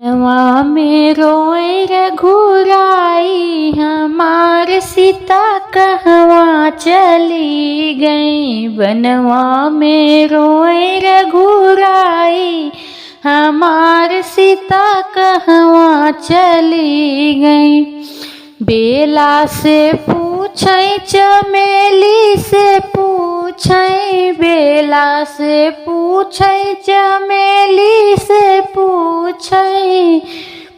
बनवा में रोए रघुराई, हमार सीता कहवा चली गई। बनवा में रोए रघुराई, हमार सीता कहवा चली गई। बेला से पूछे चमेली से पूछे, बेला से पूछे चमेली से पूछे,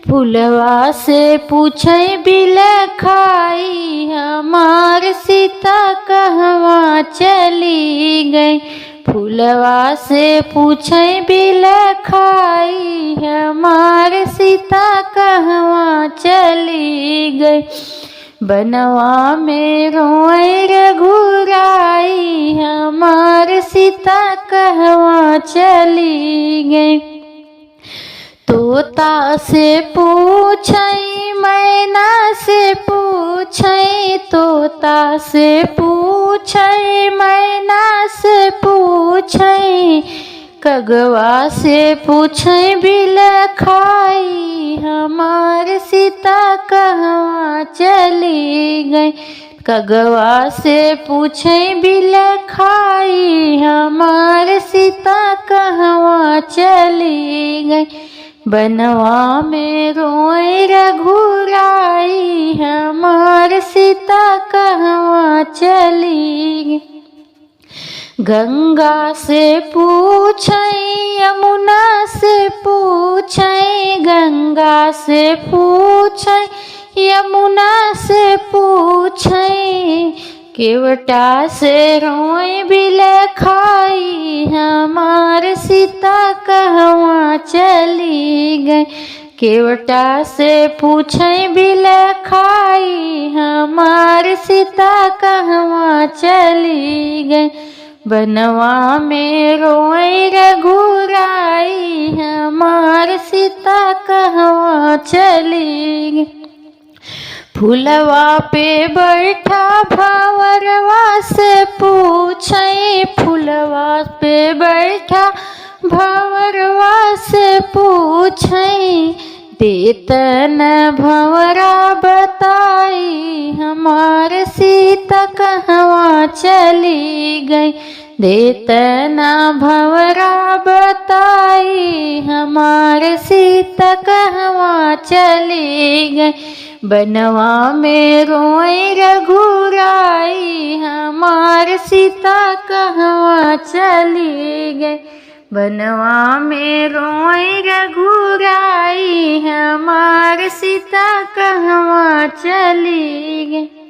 फुलवा से पूछे बिलखाई, हमार सीता कहवा चली गई। फुलवा से पूछे बिलखाई, हमार सीता कहवा चली गई। बनवा में रोए रघुराई, हमार सीता कहवा चली गई। तोता से पूछे मैना से पूछे, तोता से पूछे मैना से पूछे, कगवा से पूछे बिलखाई, हमार सीता कहवा चली गई। कगवा से पूछे बिलखाई, हमार सीता कहवा चली गई। बनवा में रोए रघुराई, हमार सीता कहवा चली गई। गंगा से पूछे यमुना से पूछे, गंगा से पूछे यमुना से पूछे, केवटा से रोए बिलखाई, हमार सीता कहवा चली गई। केवटा से पूछे बिलखाई, हमार सीता कहवा चली गई। बनवा में रोए रघुराई, हमार सीता कहवा चली गई। फुलवा पे बैठा भंवरवा से पूछे, फुलवा पे बैठा भंवरवा से पूछे, देतन भंवरा बताई, हमार सीता कहवा चली गई। देतना भंवरा बताई, हमार सीता कहवा चली गई। बनवा में रोए रघुराई, हमार सीता कहवा चली गई। बनवा में रोए रघुराई, हमार सीता कहवा चली गई।